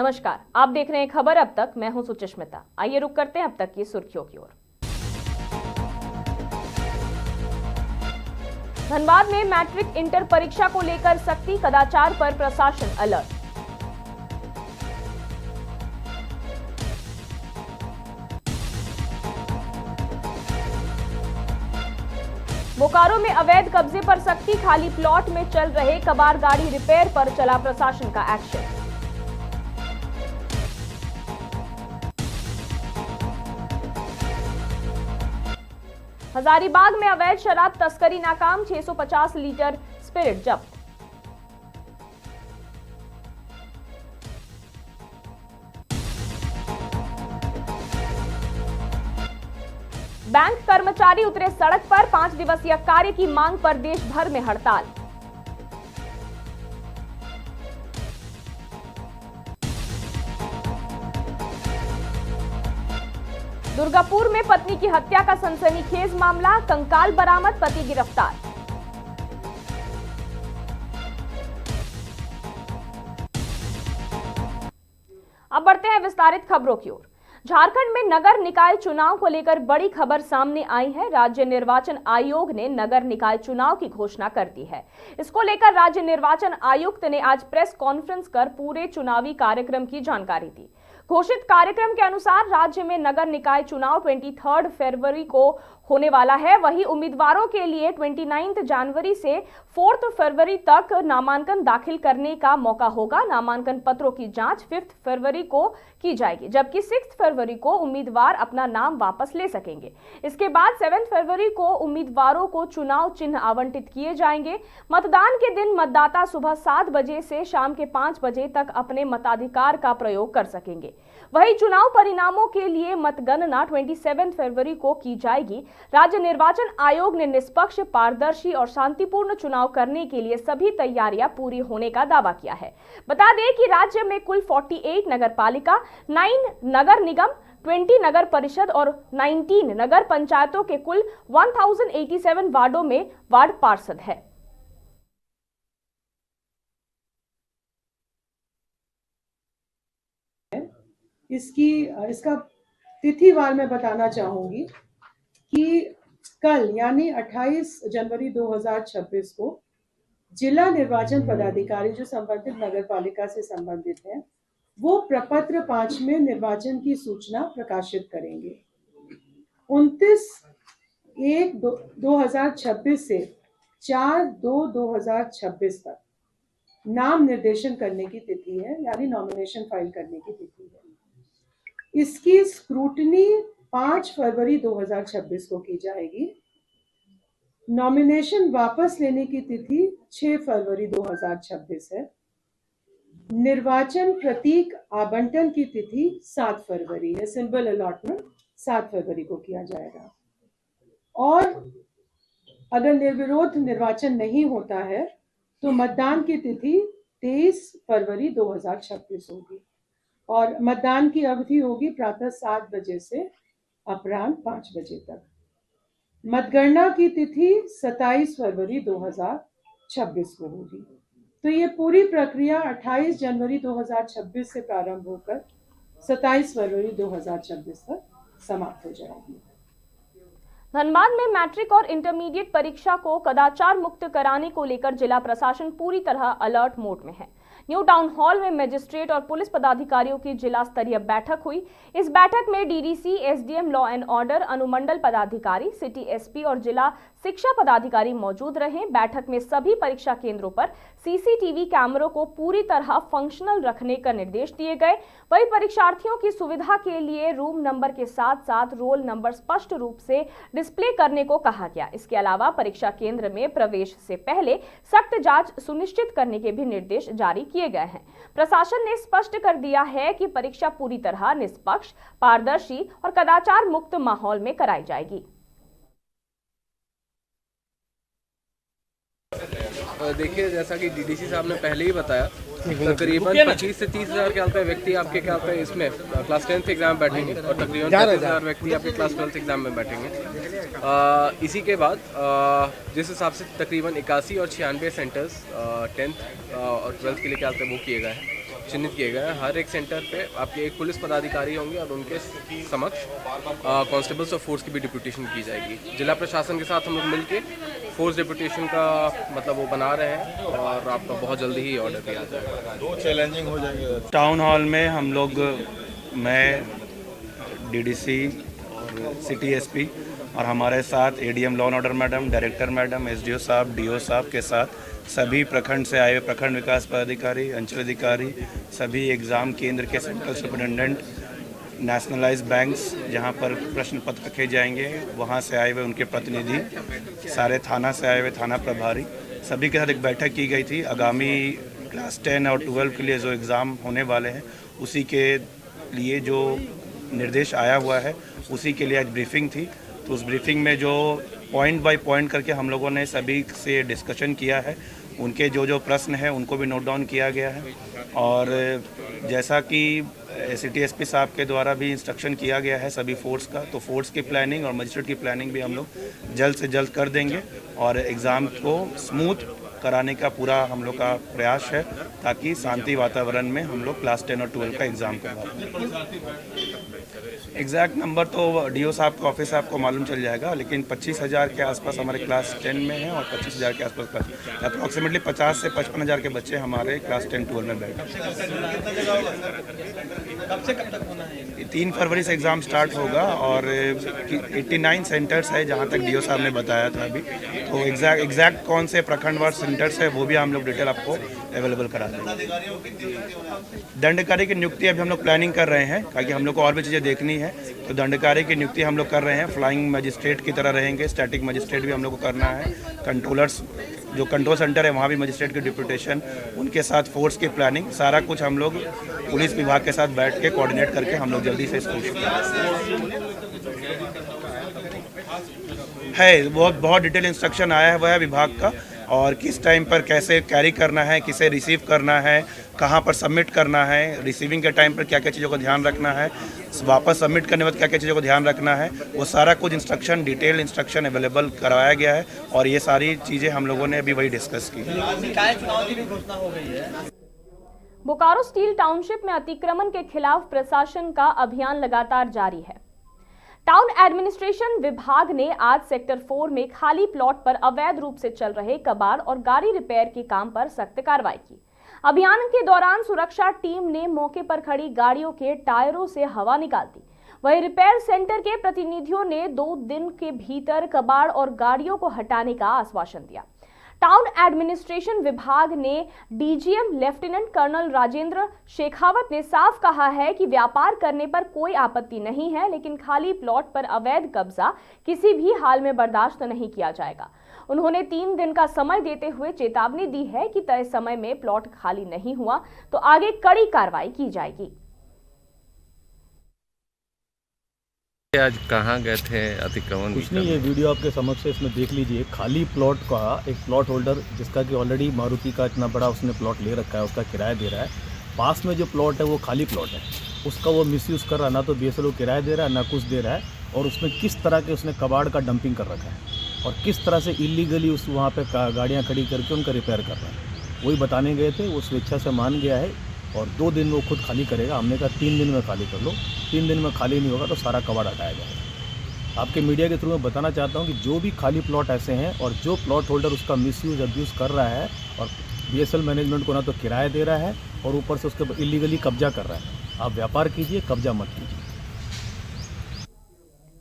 नमस्कार, आप देख रहे हैं खबर अब तक। मैं हूं सुचिस्मिता। आइए रुक करते हैं अब तक की सुर्खियों की ओर। धनबाद में मैट्रिक इंटर परीक्षा को लेकर सख्ती, कदाचार पर प्रशासन अलर्ट। बोकारो में अवैध कब्जे पर सख्ती, खाली प्लॉट में चल रहे कबाड़ गाड़ी रिपेयर पर चला प्रशासन का एक्शन। हजारीबाग में अवैध शराब तस्करी नाकाम, 650 लीटर स्पिरिट जब्त। बैंक कर्मचारी उतरे सड़क पर, 5 दिवसीय कार्य की मांग पर देश भर में हड़ताल। दुर्गापुर में पत्नी की हत्या का सनसनीखेज मामला, कंकाल बरामद, पति गिरफ्तार। अब बढ़ते हैं विस्तारित खबरों की ओर। झारखंड में नगर निकाय चुनाव को लेकर बड़ी खबर सामने आई है। राज्य निर्वाचन आयोग ने नगर निकाय चुनाव की घोषणा कर दी है। इसको लेकर राज्य निर्वाचन आयुक्त ने आज प्रेस कॉन्फ्रेंस कर पूरे चुनावी कार्यक्रम की जानकारी दी। घोषित कार्यक्रम के अनुसार राज्य में नगर निकाय चुनाव 23 फरवरी को होने वाला है। वहीं उम्मीदवारों के लिए 29 जनवरी से 4 फरवरी तक नामांकन दाखिल करने का मौका होगा। नामांकन पत्रों की जांच 5 फरवरी को की जाएगी, जबकि 6 फरवरी को उम्मीदवार अपना नाम वापस ले सकेंगे। इसके बाद 7 फरवरी को उम्मीदवारों को चुनाव चिन्ह आवंटित किए जाएंगे। मतदान के दिन मतदाता सुबह 7 बजे से शाम के 5 बजे तक अपने मताधिकार का प्रयोग कर सकेंगे। वहीं चुनाव परिणामों के लिए मतगणना 27 फरवरी को की जाएगी। राज्य निर्वाचन आयोग ने निष्पक्ष, पारदर्शी और शांतिपूर्ण चुनाव करने के लिए सभी तैयारियां पूरी होने का दावा किया है। बता दें कि राज्य में कुल 48 नगर पालिका, 9 नगर निगम, 20 नगर परिषद और 19 नगर पंचायतों के कुल 1087 वार्डों में वार्ड पार्षद है। इसका तिथिवार मैं बताना चाहूंगी कि कल यानी 28 जनवरी 2026 को जिला निर्वाचन पदाधिकारी जो संबंधित नगर पालिका से संबंधित है, वो प्रपत्र 5 में निर्वाचन की सूचना प्रकाशित करेंगे। 29/1/2026 से 4/2/2026 तक नाम निर्देशन करने की तिथि है, यानी नॉमिनेशन फाइल करने की तिथि है। इसकी स्क्रूटनी 5 फरवरी 2026 को की जाएगी। नॉमिनेशन वापस लेने की तिथि 6 फरवरी 2026 है। निर्वाचन प्रतीक आवंटन की तिथि 7 फरवरी है। सिंबल अलॉटमेंट 7 फरवरी को किया जाएगा। और अगर निर्विरोध निर्वाचन नहीं होता है तो मतदान की तिथि 23 फरवरी 2026 होगी और मतदान की अवधि होगी प्रातः 7 बजे से अपराह्न 5 बजे तक। मतगणना की तिथि 27 फरवरी 2026 को होगी। तो ये पूरी प्रक्रिया 28 जनवरी 2026 से प्रारंभ होकर 27 फरवरी 2026 तक समाप्त हो जाएगी। धनबाद में मैट्रिक और इंटरमीडिएट परीक्षा को कदाचार मुक्त कराने को लेकर जिला प्रशासन पूरी तरह अलर्ट मोड में है। न्यू टाउन हॉल में मजिस्ट्रेट और पुलिस पदाधिकारियों की जिला स्तरीय बैठक हुई। इस बैठक में DDC, SDM law and order, अनुमंडल पदाधिकारी, सिटी एसपी और जिला शिक्षा पदाधिकारी मौजूद रहे। बैठक में सभी परीक्षा केंद्रों पर सीसीटीवी कैमरों को पूरी तरह फंक्शनल रखने का निर्देश दिए गए। वहीं परीक्षार्थियों की सुविधा के लिए रूम नंबर के साथ साथ रोल नंबर स्पष्ट रूप से डिस्प्ले करने को कहा गया। इसके अलावा परीक्षा केंद्र में प्रवेश से पहले सख्त जांच सुनिश्चित करने के भी निर्देश जारी किए गए हैं। प्रशासन ने स्पष्ट कर दिया है कि परीक्षा पूरी तरह निष्पक्ष, पारदर्शी और कदाचार मुक्त माहौल में कराई जाएगी। देखिए, जैसा कि डीडीसी साहब ने पहले ही बताया, तकरीबन 25 से 30 हज़ार के व्यक्ति आपके इसमें क्लास 10th एग्जाम में बैठेंगे और तकरीबन 30,000 व्यक्ति आपके क्लास 12th एग्जाम में बैठेंगे। इसी के बाद जिस हिसाब से तकरीबन 81 और 96 सेंटर्स 10th और 12th के लिए वो किए गए हैं। चिन्हित किए गए हैं। हर एक सेंटर पे आपके एक पुलिस पदाधिकारी होंगे और उनके समक्ष कांस्टेबल्स ऑफ फोर्स की भी डिप्यूटेशन की जाएगी। जिला प्रशासन के साथ हम लोग मिलके फोर्स डिप्यूटेशन का मतलब वो बना रहे हैं और आपका बहुत जल्दी ही ऑर्डर दिया जाएगा। दो चैलेंजिंग हो जाएंगे। टाउन हॉल में हम लोग, मैं, डीडीसी और सिटी एसपी और हमारे साथ ADM law and order madam, director madam, SDO साहब, डीओ साहब के साथ सभी प्रखंड से आए हुए प्रखंड विकास पदाधिकारी, अंचल अधिकारी, सभी एग्ज़ाम केंद्र के सेंट्रल सुपरिटेंडेंट, नेशनलाइज बैंक्स जहां पर प्रश्न पत्र रखे जाएंगे वहां से आए हुए उनके प्रतिनिधि, सारे थाना से आए हुए थाना प्रभारी, सभी के साथ एक बैठक की गई थी। आगामी क्लास 10 और 12 के लिए जो एग्ज़ाम होने वाले हैं उसी के लिए जो निर्देश आया हुआ है उसी के लिए आज ब्रीफिंग थी। तो उस ब्रीफिंग में जो पॉइंट बाय पॉइंट करके हम लोगों ने सभी से डिस्कशन किया है, उनके जो जो प्रश्न हैं उनको भी नोट डाउन किया गया है। और जैसा कि सिटी एसपी साहब के द्वारा भी इंस्ट्रक्शन किया गया है सभी फोर्स का, तो फोर्स की प्लानिंग और मजिस्ट्रेट की प्लानिंग भी हम लोग जल्द से जल्द कर देंगे और एग्ज़ाम को स्मूथ कराने का पूरा हम लोग का प्रयास है ताकि शांति वातावरण में हम लोग क्लास 10 और 12 का एग्ज़ाम करवाएं। एग्जैक्ट नंबर तो डीओ साहब का ऑफिस आपको मालूम चल जाएगा, लेकिन 25,000 के आसपास हमारे क्लास 10 में हैं और 25,000 के आसपास अप्रॉक्सीमेटली 50 से 55,000 के बच्चे हमारे क्लास 10-12 में बैठे। कब से कब तक होना है? 3 फरवरी से एग्ज़ाम स्टार्ट होगा और 89 सेंटर्स है जहाँ तक डीओ साहब ने बताया था अभी। तो एग्जैक्ट कौन से प्रखंडवार सेंटर्स है वो भी हम लोग डिटेल आपको अवेलेबल करा देंगे। दंडकारी की नियुक्ति अभी हम लोग प्लानिंग कर रहे हैं ताकि हम लोग को और भी चीज़ें देखनी है, तो दंडकारी की नियुक्ति हम लोग कर रहे हैं। फ्लाइंग मजिस्ट्रेट की तरह रहेंगे, स्टैटिक मजिस्ट्रेट भी हम लोग को करना है। कंट्रोलर्स जो कंट्रोल सेंटर है वहाँ भी मजिस्ट्रेट की डिप्यूटेशन, उनके साथ फोर्स की प्लानिंग, सारा कुछ हम लोग पुलिस विभाग के साथ बैठ के कोऑर्डिनेट करके हम लोग जल्दी से इसको है। बहुत डिटेल इंस्ट्रक्शन आया है वह विभाग का, और किस टाइम पर कैसे कैरी करना है, किसे रिसीव करना है, कहाँ पर सबमिट करना है, रिसीविंग के टाइम पर क्या क्या चीज़ों का ध्यान रखना है, वापस सबमिट करने के बाद क्या क्या चीज़ों का ध्यान रखना है, वो सारा कुछ इंस्ट्रक्शन, डिटेल इंस्ट्रक्शन अवेलेबल करवाया गया है। और ये सारी चीज़ें हम लोगों ने अभी वही डिस्कस की। बोकारो स्टील टाउनशिप में अतिक्रमण के खिलाफ प्रशासन का अभियान लगातार जारी है। टाउन एडमिनिस्ट्रेशन विभाग ने आज सेक्टर 4 में खाली प्लॉट पर अवैध रूप से चल रहे कबाड़ और गाड़ी रिपेयर के काम पर सख्त कार्रवाई की। अभियान के दौरान सुरक्षा टीम ने मौके पर खड़ी गाड़ियों के टायरों से हवा निकाल दी। वहीं रिपेयर सेंटर के प्रतिनिधियों ने 2 दिन के भीतर कबाड़ और गाड़ियों को हटाने का आश्वासन दिया। टाउन एडमिनिस्ट्रेशन विभाग ने DGM lieutenant colonel Rajendra Shekhawat ने साफ कहा है कि व्यापार करने पर कोई आपत्ति नहीं है, लेकिन खाली प्लॉट पर अवैध कब्जा किसी भी हाल में बर्दाश्त नहीं किया जाएगा। उन्होंने 3 दिन का समय देते हुए चेतावनी दी है कि तय समय में प्लॉट खाली नहीं हुआ तो आगे कड़ी कार्रवाई की जाएगी। आज कहाँ गए थे अतिक्रमण? कुछ नहीं, ये वीडियो आपके समक्ष है, इसमें देख लीजिए। खाली प्लॉट का एक प्लॉट होल्डर जिसका कि ऑलरेडी मारुति का इतना बड़ा उसने प्लॉट ले रखा है, उसका किराया दे रहा है। पास में जो प्लॉट है वो खाली प्लॉट है, उसका वो मिसयूज़ कर रहा, ना तो बीएसएलओ किराया दे रहा है ना कुछ दे रहा है। और उसमें किस तरह के उसने कबाड़ का डंपिंग कर रखा है और किस तरह से इलीगली उस वहाँ पर गाड़ियाँ खड़ी करके उनका रिपेयर कर रहा है, वही बताने गए थे। वो स्वेच्छा से मान गया है और 2 दिन वो खुद खाली करेगा। हमने कहा 3 दिन में खाली कर लो, 3 दिन में खाली नहीं होगा तो सारा कबाड़ हटाया जाएगा। आपके मीडिया के थ्रू मैं बताना चाहता हूं कि जो भी खाली प्लॉट ऐसे हैं और जो प्लॉट होल्डर उसका मिसयूज अब्यूज़ कर रहा है और बीएसएल मैनेजमेंट को ना तो किराया दे रहा है और ऊपर से उसके ऊपर इलीगली कब्जा कर रहा है, आप व्यापार कीजिए, कब्जा मत कीजिए।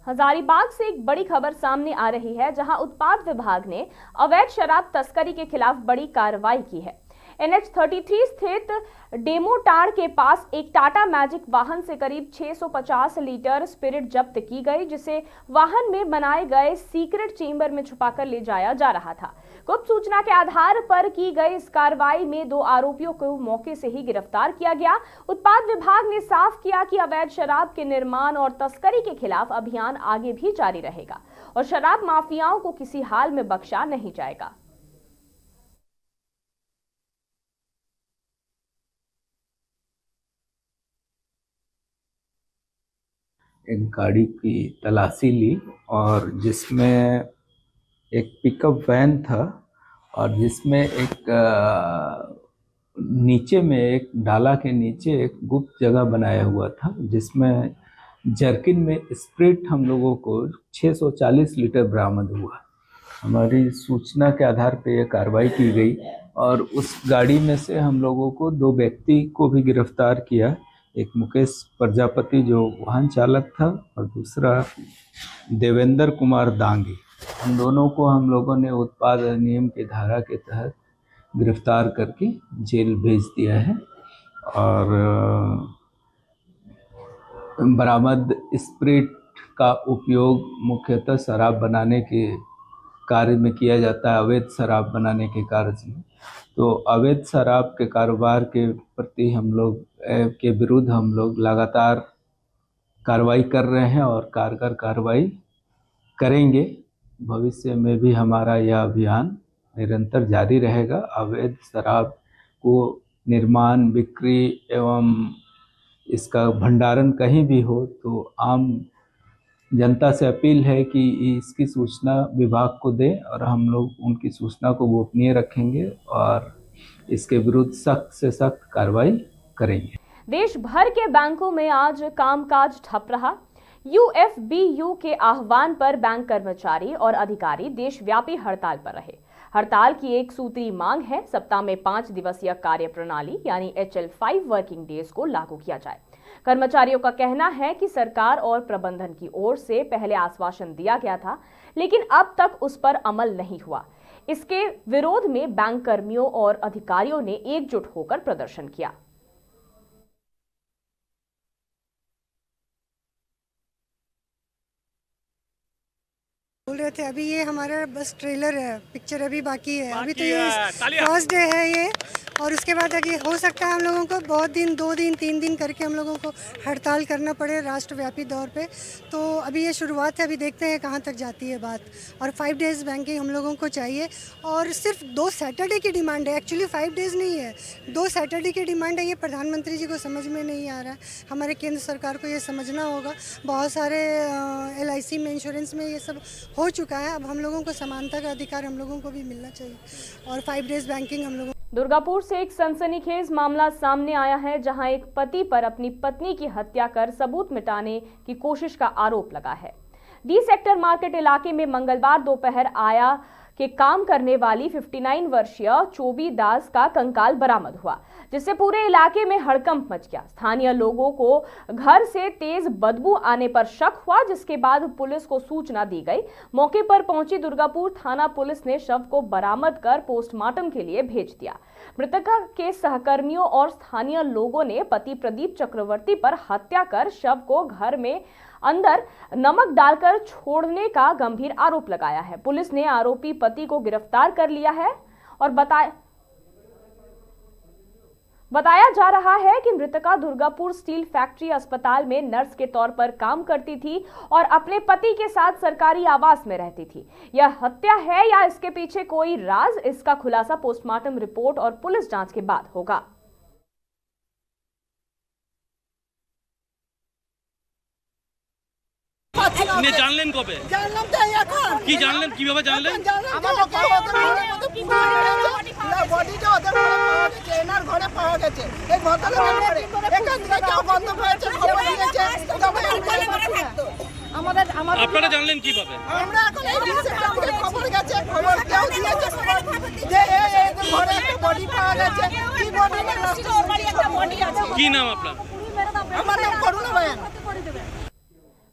हजारीबाग से एक बड़ी खबर सामने आ रही है, जहां उत्पाद विभाग ने अवैध शराब तस्करी के खिलाफ बड़ी कार्रवाई की है। NH33 स्थित डेमोटार के पास एक टाटा मैजिक वाहन से करीब 650 लीटर स्पिरिट जब्त की गई, जिसे वाहन में बनाए गए सीक्रेट चेंबर में छुपाकर ले जाया जा रहा था। गुप्त सूचना के आधार पर की गई इस कार्रवाई में 2 आरोपियों को मौके से ही गिरफ्तार किया गया। उत्पाद विभाग ने साफ किया कि अवैध शराब के निर्माण और तस्करी के खिलाफ अभियान आगे भी जारी रहेगा और शराब माफियाओं को किसी हाल में बख्शा नहीं जाएगा। एक गाड़ी की तलाशी ली और जिसमें एक पिकअप वैन था और जिसमें एक नीचे में एक डाला के नीचे एक गुप्त जगह बनाया हुआ था, जिसमें जर्किन में स्प्रिट हम लोगों को 640 लीटर बरामद हुआ। हमारी सूचना के आधार पर यह कार्रवाई की गई और उस गाड़ी में से हम लोगों को 2 व्यक्ति को भी गिरफ्तार किया। एक मुकेश प्रजापति जो वाहन चालक था और दूसरा देवेंद्र कुमार दांगी। हम दोनों को हम लोगों ने उत्पाद अधिनियम की धारा के तहत गिरफ्तार करके जेल भेज दिया है और बरामद स्प्रिट का उपयोग मुख्यतः शराब बनाने के कार्य में किया जाता है, अवैध शराब बनाने के कार्य में। तो अवैध शराब के कारोबार के प्रति हम लोग के विरुद्ध हम लोग लगातार कार्रवाई कर रहे हैं और कारगर कार्रवाई करेंगे। भविष्य में भी हमारा यह अभियान निरंतर जारी रहेगा। अवैध शराब को निर्माण, बिक्री एवं इसका भंडारण कहीं भी हो तो आम जनता से अपील है कि इसकी सूचना विभाग को दें और हम लोग उनकी सूचना को गोपनीय रखेंगे और इसके विरुद्ध सख्त से सख्त कार्रवाई करेंगे। देश भर के बैंकों में आज कामकाज ठप रहा। यूएफबीयू के आह्वान पर बैंक कर्मचारी और अधिकारी देशव्यापी हड़ताल पर रहे। हड़ताल की एक सूत्री मांग है सप्ताह में 5 दिवसीय कार्य प्रणाली यानी HL5 वर्किंग डेज को लागू किया जाए। कर्मचारियों का कहना है कि सरकार और प्रबंधन की ओर से पहले आश्वासन दिया गया था, लेकिन अब तक उस पर अमल नहीं हुआ। इसके विरोध में बैंक कर्मियों और अधिकारियों ने एकजुट होकर प्रदर्शन किया। बोल रहे थे अभी ये हमारा बस ट्रेलर है, पिक्चर अभी बाकी है। अभी तो ये फर्स्ट डे है ये, और उसके बाद आगे हो सकता है हम लोगों को बहुत दिन, 2 दिन 3 दिन करके हम लोगों को हड़ताल करना पड़े राष्ट्रव्यापी दौर पे। तो अभी ये शुरुआत है, अभी देखते हैं कहाँ तक जाती है बात। और 5 डेज़ बैंकिंग हम लोगों को चाहिए और सिर्फ 2 सैटरडे की डिमांड है। एक्चुअली 5 डेज़ नहीं है, 2 सैटरडे की डिमांड है। ये प्रधानमंत्री जी को समझ में नहीं आ रहा है। हमारे केंद्र सरकार को ये समझना होगा। बहुत सारे LIC में, इंश्योरेंस में ये सब हो चुका है। अब हम लोगों को समानता का अधिकार हम लोगों को भी मिलना चाहिए और 5 डेज़ बैंकिंग हम लोगों। दुर्गापुर से एक सनसनीखेज मामला सामने आया है, जहां एक पति पर अपनी पत्नी की हत्या कर सबूत मिटाने की कोशिश का आरोप लगा है। डी सेक्टर मार्केट इलाके में मंगलवार दोपहर आया के काम करने वाली 59 वर्षीय चोबी दास का कंकाल बरामद हुआ, जिससे पूरे इलाके में हड़कंप मच गया। स्थानीय लोगों को घर से तेज बदबू आने पर शक हुआ, जिसके बाद पुलिस को सूचना दी गई। मौके पर पहुंची दुर्गापुर थाना पुलिस ने शव को बरामद कर पोस्टमार्टम के लिए भेज दिया। मृतक के सहकर्मियों और स्थानीय लोगों ने पति प्रदीप चक्रवर्ती पर हत्या कर शव को घर में अंदर नमक डालकर छोड़ने का गंभीर आरोप लगाया है। पुलिस ने आरोपी पति को गिरफ्तार कर लिया है और बताया जा रहा है कि मृतका दुर्गापुर स्टील फैक्ट्री अस्पताल में नर्स के तौर पर काम करती थी और अपने पति के साथ सरकारी आवास में रहती थी। यह हत्या है या इसके पीछे कोई राज, इसका खुलासा पोस्टमार्टम रिपोर्ट और पुलिस जांच के बाद होगा। আপনি জানলেন কবে? জানলাম তো এখন। কি জানলেন, কিভাবে জানলেন? বডিটা ওদের ঘরে পাওয়া গেছে, এনার ঘরে পাওয়া গেছে। এই ভদ্রলোকের ঘরে এখান থেকে কেউ বন্ধ হয়েছে, খবর দিয়েছে, তবে আপনারা জানলেন কিভাবে? আমরা এখন এই রিসেপ্টর থেকে খবর গেছে, খবর কেউ দিয়েছে যে এই ঘরে একটা বডি পাওয়া গেছে। কি বডি না নষ্ট একটা বডি আছে। কি নাম আপনার? আমার নাম করুণা বায়ান।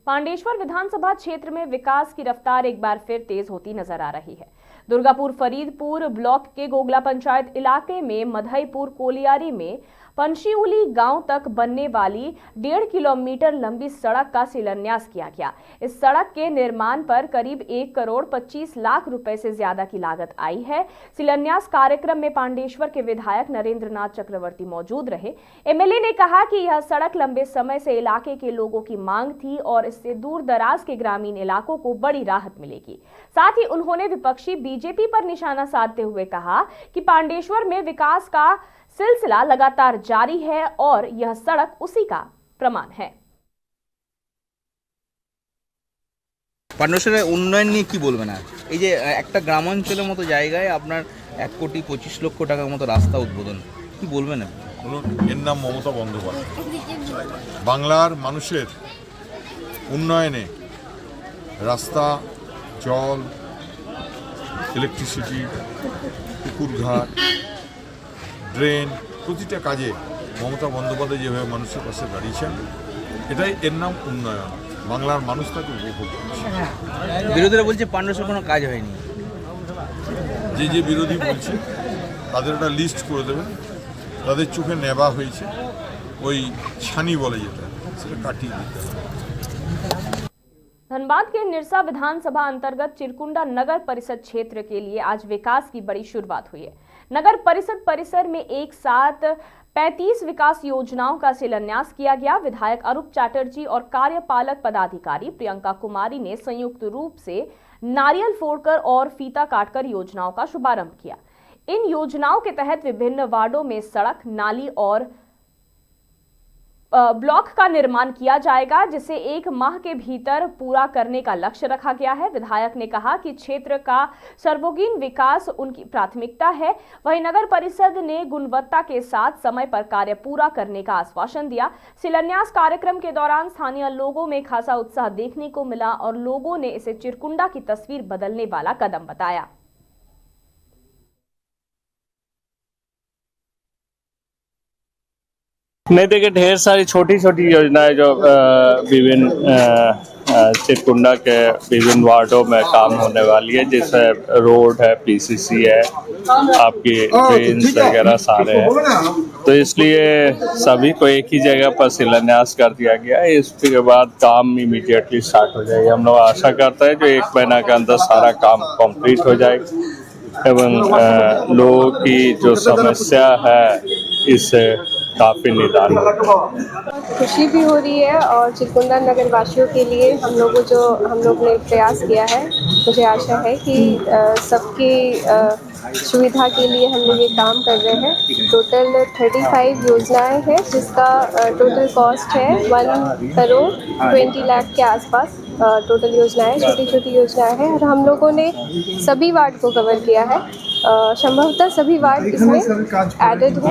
पांडेश्वर विधानसभा क्षेत्र में विकास की रफ्तार एक बार फिर तेज होती नजर आ रही है। दुर्गापुर फरीदपुर ब्लॉक के गोगला पंचायत इलाके में मधईपुर कोलियारी में पंशीउली गांव तक बनने वाली 1.5 किलोमीटर लंबी सड़क का शिलान्यास किया गया। इस सड़क के निर्माण पर करीब 1 करोड़ 25 लाख रुपए से ज्यादा की लागत आई है। शिलान्यास कार्यक्रम में पांडेश्वर के विधायक नरेंद्र नाथ चक्रवर्ती मौजूद रहे। एमएलए ने कहा कि यह सड़क लंबे समय से इलाके के लोगों की मांग थी और इससे दूर दराज के ग्रामीण इलाकों को बड़ी राहत मिलेगी। साथ ही उन्होंने विपक्षी बीजेपी पर निशाना साधते हुए कहा कि पांडेश्वर में विकास का सिलसिला लगातार जारी है और यह सड़क उसी का प्रमाण है। পান্ডেশ্বরের উন্নয়ন নিয়ে কি বলবেন? এই যে একটা গ্রামাঞ্চলের মতো জায়গায় আপনার 1 কোটি 25 লক্ষ টাকার মতো রাস্তা উদ্বোধন, কি বলবেন বলুন, এর নাম মমতা বন্দ্যোপাধ্যায়। বাংলার মানুষের উন্নয়নে রাস্তা, জল, ইলেকট্রিসিটি, পুকুরঘাট, ড্রেন, প্রতিটা কাজে মমতা বন্দ্যোপাধ্যায় যেভাবে মানুষের পাশে দাঁড়িয়েছেন, এটাই এর নাম উন্নয়ন। বাংলার মানুষ তাকে উপভোগ করছে। বিরোধীরা বলছে 1500 কোনো কাজ হয়নি। যে বিরোধী বলছে তাদের একটা লিস্ট করে দেবেন, তাদের চোখে নেবা হয়েছে, ওই ছানি বলে যেটা, সেটা काटिए देते हैं। धनबाद के निरसा विधानसभा अंतर्गत चिरकुंडा नगर परिषद क्षेत्र के लिए आज विकास की बड़ी शुरुआत हुई है। नगर परिषद परिसर में एक साथ 35 विकास योजनाओं का शिलान्यास किया गया। विधायक अरूप चैटर्जी और कार्यपालक पदाधिकारी प्रियंका कुमारी ने संयुक्त रूप से नारियल फोड़कर और फीता काटकर योजनाओं का शुभारंभ किया। इन योजनाओं के तहत विभिन्न वार्डों में सड़क, नाली और ब्लॉक का निर्माण किया जाएगा, जिसे 1 माह के भीतर पूरा करने का लक्ष्य रखा गया है। विधायक ने कहा कि क्षेत्र का सर्वोगीण विकास उनकी प्राथमिकता है। वहीं नगर परिषद ने गुणवत्ता के साथ समय पर कार्य पूरा करने का आश्वासन दिया। शिलान्यास कार्यक्रम के दौरान स्थानीय लोगों में खासा उत्साह देखने को मिला और लोगों ने इसे चिरकुंडा की तस्वीर बदलने वाला कदम बताया। नहीं, देखिए ढेर सारी छोटी छोटी योजनाएं जो विभिन्न चिरकुंडा के विभिन्न वार्डों में काम होने वाली है, जैसे रोड है, पीसीसी है, आपकी ट्रेन्स वगैरह सारे हैं। तो इसलिए सभी को एक ही जगह पर शिलान्यास कर दिया गया है। इसके बाद काम इमीडिएटली स्टार्ट हो जाएगा। हम लोग आशा करते हैं जो 1 महीना के अंदर सारा काम कंप्लीट हो जाएगा एवं लोगों की जो समस्या है इससे काफी निदान खुशी भी हो रही है और चिरकुंडा नगर वासियों के लिए हम लोग ने प्रयास किया है। मुझे आशा है कि सबकी सुविधा के लिए हम लोग ये काम कर रहे हैं। टोटल 35 योजनाएं हैं, जिसका टोटल कॉस्ट है 1 करोड़ 20 लाख के आसपास। टोटल योजनाएं छोटी छोटी योजनाएं हैं और हम लोगों ने सभी वार्ड को कवर किया है। संभवतः सभी वार्ड इसमें एडेड हो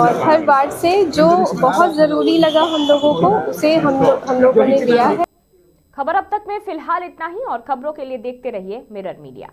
और हर वार्ड से जो बहुत ज़रूरी लगा हम लोगों को उसे हम लोगों ने लिया है। खबर अब तक में फिलहाल इतना ही और खबरों के लिए देखते रहिए मिरर मीडिया।